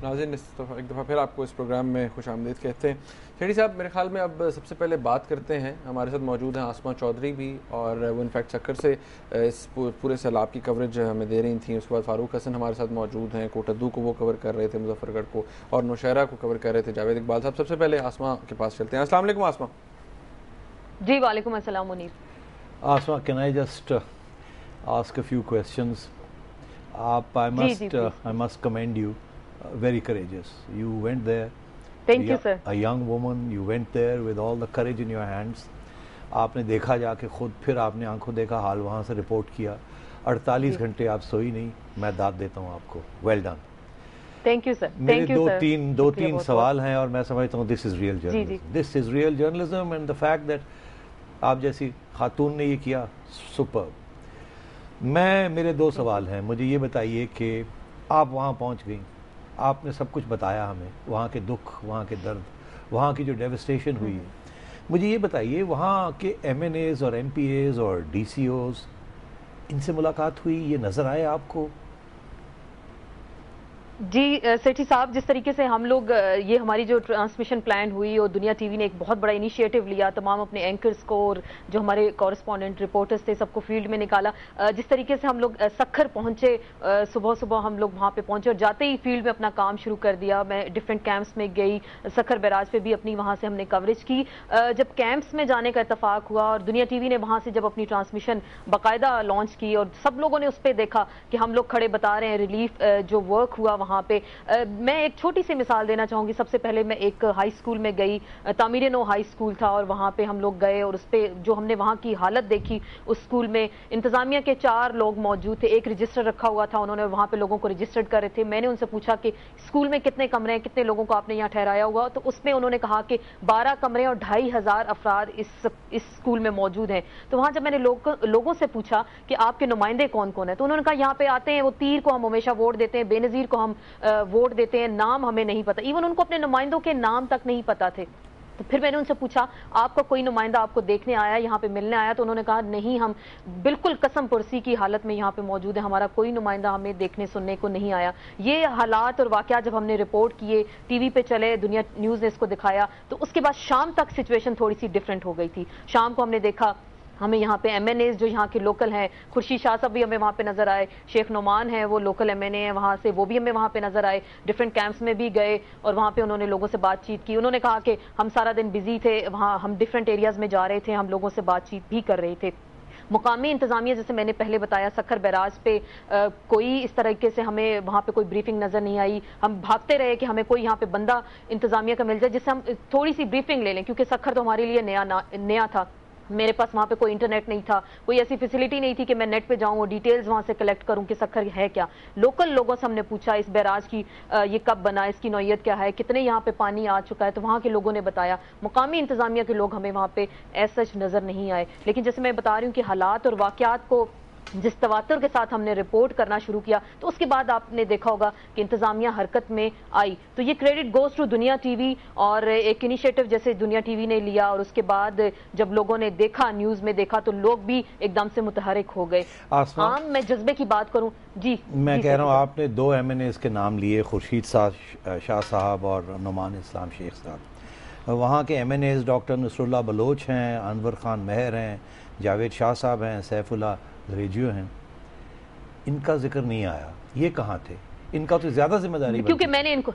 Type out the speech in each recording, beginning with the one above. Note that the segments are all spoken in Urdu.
ناظرین ایک دفعہ پھر آپ کو اس پروگرام میں خوش آمدید کہتے ہیں. شیخی صاحب میرے خیال میں اب سب سے پہلے بات کرتے ہیں, ہمارے ساتھ موجود ہیں آسمہ چودھری بھی, اور وہ انفیکٹ سکر سے اس پورے سیلاب کی کوریج ہمیں دے رہی تھیں. اس کے بعد فاروق حسن ہمارے ساتھ موجود ہیں, کوٹدو کو وہ کور کر رہے تھے, مظفر گڑھ کو, اور نوشہرہ کو کور کر رہے تھے جاوید اقبال صاحب. سب سے پہلے آسمہ کے پاس چلتے ہیں. السلام علیکم آسمہ. جی وعلیکم السلام منیب. Asma, can I just ask a few questions? I must commend you. Very courageous. You went there. Thank you, sir. A young woman, you went there with all the courage in your hands. آپ نے دیکھا جا کے خود, پھر آپ نے آنکھوں دیکھا حال وہاں سے رپورٹ کیا. 48 گھنٹے آپ سوئی نہیں. میں داد دیتا ہوں آپ کو. Well done. Thank you sir. میرے دو تین سوال ہیں اور میں سمجھتا ہوں this is real journalism. This is real journalism and the fact that آپ جیسی خاتون نے یہ کیا, سپر. میرے دو سوال ہیں. مجھے یہ بتائیے کہ آپ وہاں پہنچ گئیں, آپ نے سب کچھ بتایا ہمیں, وہاں کے دکھ, وہاں کے درد, وہاں کی جو ڈیوسٹیشن ہوئی ہے. مجھے یہ بتائیے وہاں کے ایم این ایز اور ایم پی ایز اور ڈی سی اوز, ان سے ملاقات ہوئی, یہ نظر آئے آپ کو؟ جی سیٹھی صاحب, جس طریقے سے ہم لوگ یہ ہماری جو ٹرانسمیشن پلان ہوئی اور دنیا ٹی وی نے ایک بہت بڑا انیشیٹو لیا, تمام اپنے اینکرز کو اور جو ہمارے کورسپونڈنٹ رپورٹرز تھے سب کو فیلڈ میں نکالا. جس طریقے سے ہم لوگ سکھر پہنچے, صبح ہم لوگ وہاں پہ پہنچے اور جاتے ہی فیلڈ میں اپنا کام شروع کر دیا. میں ڈفرینٹ کیمپس میں گئی, سکھر بیراج پہ بھی اپنی وہاں سے ہم نے کوریج کی. جب کیمپس میں جانے کا اتفاق ہوا اور دنیا ٹی وی نے وہاں سے جب اپنی ٹرانسمیشن باقاعدہ لانچ کی اور سب لوگوں نے اس پہ دیکھا کہ ہم لوگ کھڑے بتا رہے ہیں ریلیف جو ورک ہوا وہاں پہ. میں ایک چھوٹی سی مثال دینا چاہوں گی. سب سے پہلے میں ایک ہائی اسکول میں گئی, تعمیر نو ہائی اسکول تھا, اور وہاں پہ ہم لوگ گئے اور اس پہ جو ہم نے وہاں کی حالت دیکھی, اس اسکول میں انتظامیہ کے 4 لوگ موجود تھے, ایک رجسٹر رکھا ہوا تھا, انہوں نے وہاں پہ لوگوں کو رجسٹرڈ کر رہے تھے. میں نے ان سے پوچھا کہ اسکول میں کتنے کمرے ہیں, کتنے لوگوں کو آپ نے یہاں ٹھہرایا ہوا, تو اس میں انہوں نے کہا کہ 12 کمرے اور 2500 افراد اس اسکول میں موجود ہیں. تو وہاں جب میں نے لوگوں سے پوچھا کہ آپ کے نمائندے کون کون ہیں, تو انہوں نے کہا یہاں پہ آتے ہیں وہ تیر کو ہم ہمیشہ ووٹ دیتے ہیں, بے نظیر کو ہم ووٹ دیتے ہیں, نام ہمیں نہیں پتا. ایون ان کو اپنے نمائندوں کے نام تک نہیں پتا تھے. تو پھر میں نے ان سے پوچھا آپ کا کوئی نمائندہ آپ کو دیکھنے آیا, یہاں پہ ملنے آیا؟ تو انہوں نے کہا نہیں, ہم بالکل قسم پرسی کی حالت میں یہاں پہ موجود ہیں, ہمارا کوئی نمائندہ ہمیں دیکھنے سننے کو نہیں آیا. یہ حالات اور واقعات جب ہم نے رپورٹ کیے, ٹی وی پہ چلے, دنیا نیوز نے اس کو دکھایا, تو اس کے بعد شام تک سچویشن تھوڑی سی ڈفرینٹ ہو گئی تھی. شام کو ہم نے دیکھا ہمیں یہاں پہ ایم این ایز جو یہاں کے لوکل ہیں, خورشید شاہ صاحب بھی ہمیں وہاں پہ نظر آئے, شیخ نعمان ہیں وہ لوکل ایم این اے ہیں وہاں سے, وہ بھی ہمیں وہاں پہ نظر آئے. ڈفرینٹ کیمپس میں بھی گئے اور وہاں پہ انہوں نے لوگوں سے بات چیت کی. انہوں نے کہا کہ ہم سارا دن بزی تھے, وہاں ہم ڈفرینٹ ایریاز میں جا رہے تھے, ہم لوگوں سے بات چیت بھی کر رہے تھے. مقامی انتظامیہ جیسے میں نے پہلے بتایا, سکھر بیراج پہ کوئی اس طریقے سے ہمیں وہاں پہ کوئی بریفنگ نظر نہیں آئی. ہم بھاگتے رہے کہ ہمیں کوئی یہاں پہ بندہ انتظامیہ کا مل جائے جس سے ہم تھوڑی سی بریفنگ لے لیں, کیونکہ سکھر تو ہمارے لیے نیا تھا. میرے پاس وہاں پہ کوئی انٹرنیٹ نہیں تھا, کوئی ایسی فیسلٹی نہیں تھی کہ میں نیٹ پہ جاؤں اور ڈیٹیلز وہاں سے کلیکٹ کروں کہ سکھر ہے کیا. لوکل لوگوں سے ہم نے پوچھا اس بیراج کی یہ کب بنا, اس کی نوعیت کیا ہے, کتنے یہاں پہ پانی آ چکا ہے, تو وہاں کے لوگوں نے بتایا. مقامی انتظامیہ کے لوگ ہمیں وہاں پہ ایز سچ نظر نہیں آئے. لیکن جیسے میں بتا رہی ہوں کہ حالات اور واقعات کو جس تواتر کے ساتھ ہم نے رپورٹ کرنا شروع کیا, تو اس کے بعد آپ نے دیکھا ہوگا کہ انتظامیہ حرکت میں آئی. تو یہ کریڈٹ گوز ٹو دنیا ٹی وی, اور ایک انیشیٹو جیسے دنیا ٹی وی نے لیا, اور اس کے بعد جب لوگوں نے دیکھا, نیوز میں دیکھا, تو لوگ بھی ایک دم سے متحرک ہو گئے. عام میں جذبے کی بات کروں, جی میں کہہ رہا ہوں آپ نے 2 ایم این ایز کے نام لیے, خورشید شاہ صاحب اور نعمان اسلام شیخ صاحب. وہاں کے ایم این ایز ڈاکٹر نصر اللہ بلوچ ہیں, انور خان مہر ہیں, جاوید شاہ صاحب ہیں, سیف اللہ ریجیو ہیں. ان کا ذکر نہیں آیا, یہ کہاں تھے؟ ان کا تو زیادہ ذمہ داری, کیونکہ میں نے ان کو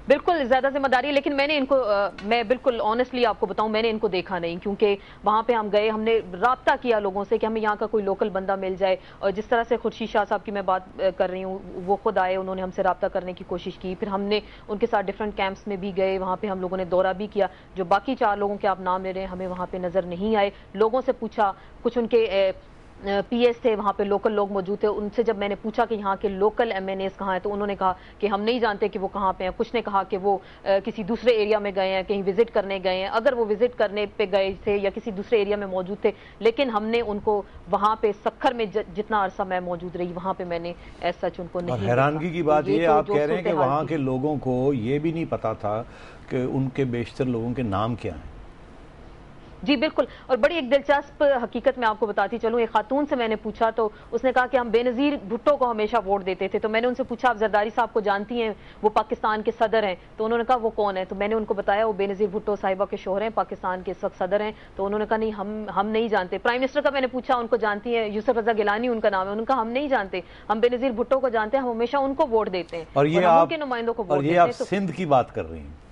بالکل زیادہ ذمہ داری ہے, لیکن میں نے ان کو میں بالکل آنیسٹلی آپ کو بتاؤں, میں نے ان کو دیکھا نہیں. کیونکہ وہاں پہ ہم گئے, ہم نے رابطہ کیا لوگوں سے کہ ہمیں یہاں کا کوئی لوکل بندہ مل جائے, اور جس طرح سے خورشید شاہ صاحب کی میں بات کر رہی ہوں, وہ خود آئے, انہوں نے ہم سے رابطہ کرنے کی کوشش کی. پھر ہم نے ان کے ساتھ ڈفرینٹ کیمپس میں بھی گئے, وہاں پہ ہم لوگوں نے دورہ بھی کیا. جو باقی 4 لوگوں کے آپ نام لے رہے ہیں, ہمیں وہاں پہ نظر نہیں آئے. لوگوں سے پوچھا, کچھ ان کے پی ایس تھے وہاں پہ, لوکل لوگ موجود تھے, ان سے جب میں نے پوچھا کہ یہاں کے لوکل ایم این ایز کہاں ہیں, تو انہوں نے کہا کہ ہم نہیں جانتے کہ وہ کہاں پہ ہیں. کچھ نے کہا کہ وہ کسی دوسرے ایریا میں گئے ہیں, کہیں وزٹ کرنے گئے ہیں. اگر وہ وزٹ کرنے پہ گئے تھے یا کسی دوسرے ایریا میں موجود تھے, لیکن ہم نے ان کو وہاں پہ سکھر میں جتنا عرصہ میں موجود رہی, وہاں پہ میں نے ایز سچ ان کو نہیں دیکھا. حیرانگی کی بات یہ آپ کہہ رہے ہیں کہ وہاں کے لوگوں کو یہ بھی نہیں پتا تھا کہ ان کے بیشتر لوگوں کے نام کیا ہیں. جی بالکل. اور بڑی ایک دلچسپ حقیقت میں آپ کو بتاتی چلوں, ایک خاتون سے میں نے پوچھا تو اس نے کہا کہ ہم بے نظیر بھٹو کو ہمیشہ ووٹ دیتے تھے. تو میں نے ان سے پوچھا آپ زرداری صاحب کو جانتی ہیں, وہ پاکستان کے صدر ہیں؟ تو انہوں نے کہا وہ کون ہے؟ تو میں نے ان کو بتایا وہ بے نظیر بھٹو صاحبہ کے شوہر ہیں, پاکستان کے اس وقت صدر ہیں. تو انہوں نے کہا نہیں ہم نہیں جانتے. پرائم منسٹر کا میں نے پوچھا ان کو جانتی ہیں؟ یوسف رضا گیلانی ان کا نام ہے. انہوں نے کہا ہم نہیں جانتے, ہم بے نظیر بھٹو کو جانتے ہیں, ہم ہمیشہ ان کو ووٹ دیتے ہیں اور ہم ان کے نمائندوں کو ووٹ دیتے ہیں. اور یہ آپ سندھ کی بات کر رہی ہیں؟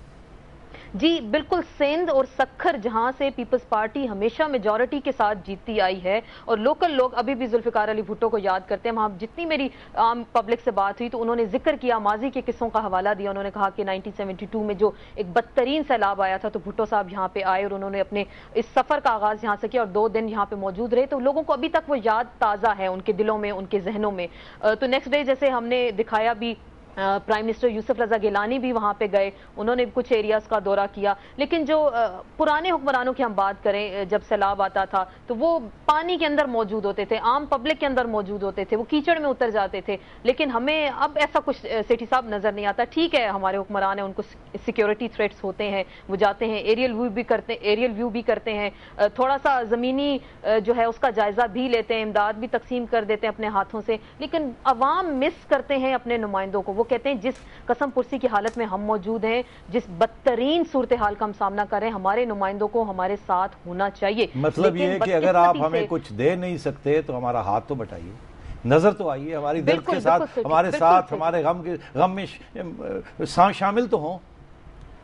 جی بالکل, سندھ اور سکھر جہاں سے پیپلز پارٹی ہمیشہ میجورٹی کے ساتھ جیتتی آئی ہے, اور لوکل لوگ ابھی بھی ذوالفقار علی بھٹو کو یاد کرتے ہیں. وہاں جتنی میری عام پبلک سے بات ہوئی تو انہوں نے ذکر کیا, ماضی کے قصوں کا حوالہ دیا. انہوں نے کہا کہ 1972 میں جو ایک بدترین سیلاب آیا تھا تو بھٹو صاحب یہاں پہ آئے اور انہوں نے اپنے اس سفر کا آغاز یہاں سے کیا اور 2 دن یہاں پہ موجود رہے. تو لوگوں کو ابھی تک وہ یاد تازہ ہے ان کے دلوں میں, ان کے ذہنوں میں. تو نیکسٹ ڈے جیسے ہم نے دکھایا بھی, پرائم منسٹر یوسف رضا گیلانی بھی وہاں پہ گئے, انہوں نے کچھ ایریاز کا دورہ کیا. لیکن جو پرانے حکمرانوں کی ہم بات کریں, جب سیلاب آتا تھا تو وہ پانی کے اندر موجود ہوتے تھے, عام پبلک کے اندر موجود ہوتے تھے, وہ کیچڑ میں اتر جاتے تھے. لیکن ہمیں اب ایسا کچھ سیٹھی صاحب نظر نہیں آتا. ٹھیک ہے ہمارے حکمران ہیں, ان کو سیکیورٹی تھریٹس ہوتے ہیں, وہ جاتے ہیں ایریل ویو بھی کرتے ہیں, تھوڑا سا زمینی جو ہے اس کا جائزہ بھی لیتے ہیں, امداد بھی تقسیم کر دیتے ہیں اپنے ہاتھوں سے. لیکن عوام مس کرتے ہیں اپنے نمائندوں کو. وہ کہتے ہیں جس قسم پرسی کی حالت میں ہم موجود ہیں, جس بدترین صورتحال کا ہم سامنا کر رہے ہیں, ہمارے نمائندوں کو ہمارے ساتھ ہونا چاہیے. مطلب یہ ہے کہ اگر آپ ہمیں کچھ دے نہیں سکتے تو ہمارا ہاتھ تو بٹائیے, نظر تو آئیے, ہماری درد کے ساتھ ہمارے ساتھ, ہمارے غم میں شامل تو ہوں.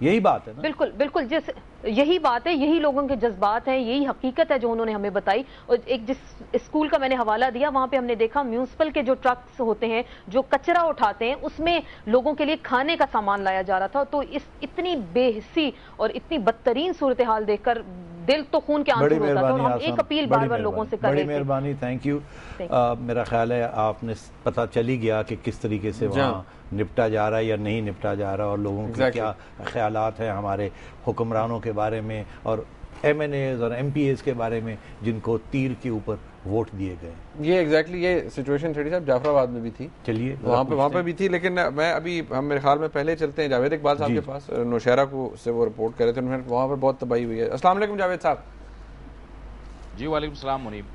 یہی بات ہے نا. بالکل بالکل, یہی بات ہے, یہی لوگوں کے جذبات ہیں, یہی حقیقت ہے جو انہوں نے ہمیں بتائی. اور ایک جس اسکول کا میں نے حوالہ دیا, وہاں پہ ہم نے دیکھا میونسپل کے جو ٹرکس ہوتے ہیں جو کچرا اٹھاتے ہیں, اس میں لوگوں کے لیے کھانے کا سامان لایا جا رہا تھا. تو اس اتنی بے حسی اور اتنی بدترین صورتحال دیکھ کر دل تو خون کے آنسو ہوتا تھا. اور ہم ایک اپیل بار بار لوگوں سے کر رہے تھے. بڑی مہربانی, تھینک یو. میرا خیال ہے آپ نے پتہ چلی گیا کہ کس طریقے سے وہاں نپٹا جا رہا ہے یا نہیں نپٹا جا رہا, اور لوگوں کے کیا خیالات ہیں ہمارے حکمرانوں کے بارے میں, اور ایم این ایز اور ایم پی ایز کے بارے میں جن کو تیر کے اوپر ووٹ دیے گئے. یہ ایگزیکٹلی یہ سچویشن سیٹھی صاحب جعفر آباد میں بھی تھی. چلیے وہاں پہ بھی تھی. لیکن میں ابھی ہم میرے خیال میں پہلے چلتے ہیں جاوید اقبال صاحب کے پاس. نوشہرہ کو سے وہ رپورٹ کر رہے تھے, وہاں پر بہت تباہی ہوئی ہے. السلام علیکم جاوید صاحب. جی وعلیکم السلام منیب.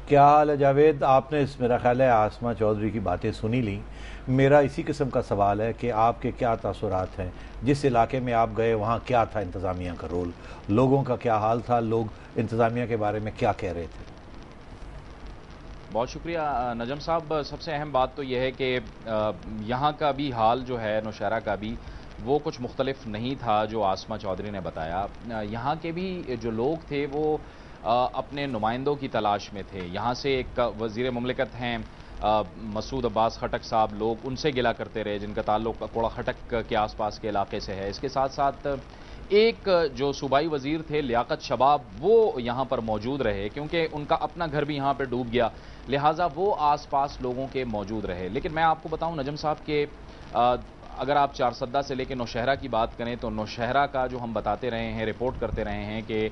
کیا حال ہے جاوید؟ آپ نے میرا خیال ہے آسما چودھری کی باتیں سنی لیں. میرا اسی قسم کا سوال ہے کہ آپ کے کیا تاثرات ہیں, جس علاقے میں آپ گئے وہاں کیا تھا انتظامیہ کا رول, لوگوں کا کیا حال تھا, لوگ انتظامیہ کے بارے میں کیا کہہ رہے تھے؟ بہت شکریہ نجم صاحب. سب سے اہم بات تو یہ ہے کہ یہاں کا بھی حال جو ہے, نوشہرہ کا بھی, وہ کچھ مختلف نہیں تھا جو آسما چودھری نے بتایا. یہاں کے بھی جو لوگ تھے وہ اپنے نمائندوں کی تلاش میں تھے. یہاں سے ایک وزیر مملکت ہیں مسعود عباس خٹک صاحب, لوگ ان سے گلا کرتے رہے جن کا تعلق کوڑا خٹک کے آس پاس کے علاقے سے ہے. اس کے ساتھ ساتھ ایک جو صوبائی وزیر تھے لیاقت شباب, وہ یہاں پر موجود رہے کیونکہ ان کا اپنا گھر بھی یہاں پہ ڈوب گیا, لہٰذا وہ آس پاس لوگوں کے موجود رہے. لیکن میں آپ کو بتاؤں نجم صاحب کہ اگر آپ چارسدہ سے لے کے نوشہرہ کی بات کریں تو نوشہرہ کا جو ہم بتاتے رہے ہیں, رپورٹ کرتے رہے ہیں کہ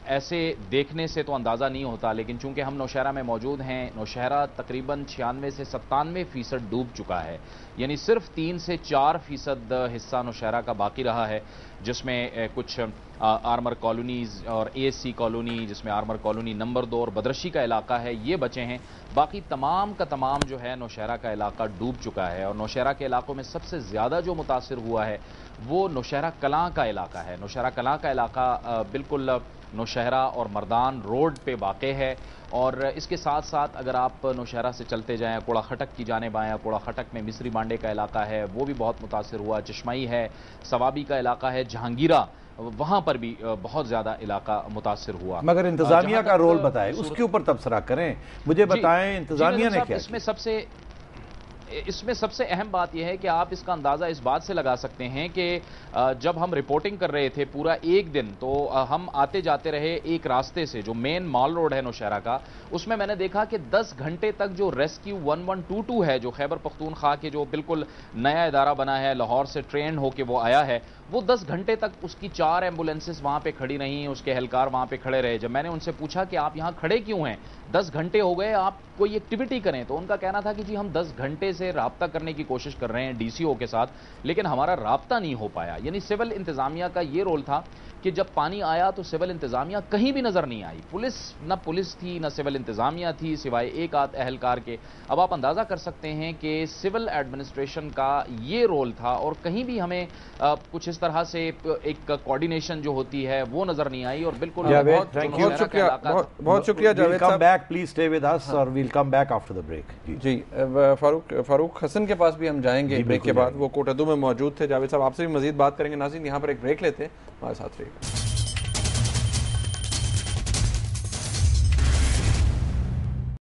ایسے دیکھنے سے تو اندازہ نہیں ہوتا, لیکن چونکہ ہم نوشہرہ میں موجود ہیں, نوشہرہ تقریباً 96 سے 97% ڈوب چکا ہے. یعنی صرف 3 سے 4% حصہ نوشہرہ کا باقی رہا ہے, جس میں کچھ آرمر کالونیز اور اے ایس سی کالونی, جس میں آرمر کالونی نمبر 2 اور بدرشی کا علاقہ ہے, یہ بچے ہیں. باقی تمام کا تمام جو ہے نوشہرہ کا علاقہ ڈوب چکا ہے. اور نوشہرہ کے علاقوں میں سب سے زیادہ جو متاثر ہوا ہے وہ نوشہرہ کلاں کا علاقہ ہے. نوشہرہ کلاں کا علاقہ بالکل نوشہرہ اور مردان روڈ پہ واقع ہے. اور اس کے ساتھ ساتھ اگر آپ نوشہرہ سے چلتے جائیں کوڑا خٹک کی جانب آئیں, کوڑا خٹک میں مصری بانڈے کا علاقہ ہے, وہ بھی بہت متاثر ہوا. چشمائی ہے, ثوابی کا علاقہ ہے, جہانگیرہ, وہاں پر بھی بہت زیادہ علاقہ متاثر ہوا. مگر انتظامیہ کا رول بتائیں, اس کے اوپر تبصرہ کریں, مجھے بتائیں انتظامیہ نے کیا کیا؟ اس میں سب سے اہم بات یہ ہے کہ آپ اس کا اندازہ اس بات سے لگا سکتے ہیں کہ جب ہم رپورٹنگ کر رہے تھے پورا ایک دن, تو ہم آتے جاتے رہے ایک راستے سے جو مین مال روڈ ہے نوشہرہ کا, اس میں نے دیکھا کہ 10 گھنٹے تک جو ریسکیو 1122 ہے, جو خیبر پختونخوا کے جو بالکل نیا ادارہ بنا ہے, لاہور سے ٹرینڈ ہو کے وہ آیا ہے, وہ 10 گھنٹے تک اس کی 4 ایمبولینسز وہاں پہ کھڑی رہیں, اس کے اہلکار وہاں پہ کھڑے رہے. جب میں نے ان سے پوچھا کہ آپ یہاں کھڑے کیوں ہیں, 10 گھنٹے ہو گئے, آپ کوئی ایکٹیویٹی کریں, تو ان کا کہنا تھا کہ جی ہم 10 گھنٹے سے رابطہ کرنے کی کوشش کر رہے ہیں ڈی سی او کے ساتھ, لیکن ہمارا رابطہ نہیں ہو پایا. یعنی سول انتظامیہ کا یہ رول تھا کہ جب پانی آیا تو سول انتظامیہ کہیں بھی نظر نہیں آئی. نہ پولیس تھی نہ سول انتظامیہ تھی سوائے ایک آدھ اہلکار کے. اب آپ اندازہ کر سکتے ہیں کہ سول ایڈمنسٹریشن کا یہ رول تھا, اور کہیں بھی ہمیں کچھ اس طرح سے ایک کوارڈینیشن جو ہوتی ہے وہ نظر نہیں آئی. اور بالکل بہت شکریہ جاوید صاحب. پلیز اسٹے ود اس اور we'll come back after the break. جی فاروق حسن کے پاس بھی ہم جائیں گے بریک کے بعد, وہ کوٹادو میں موجود تھے. جاوید صاحب آپ سے بھی مزید بات کریں گے. ناظرین یہاں پر ایک بریک لیتے ہیں, ہمارے ساتھ رہیے.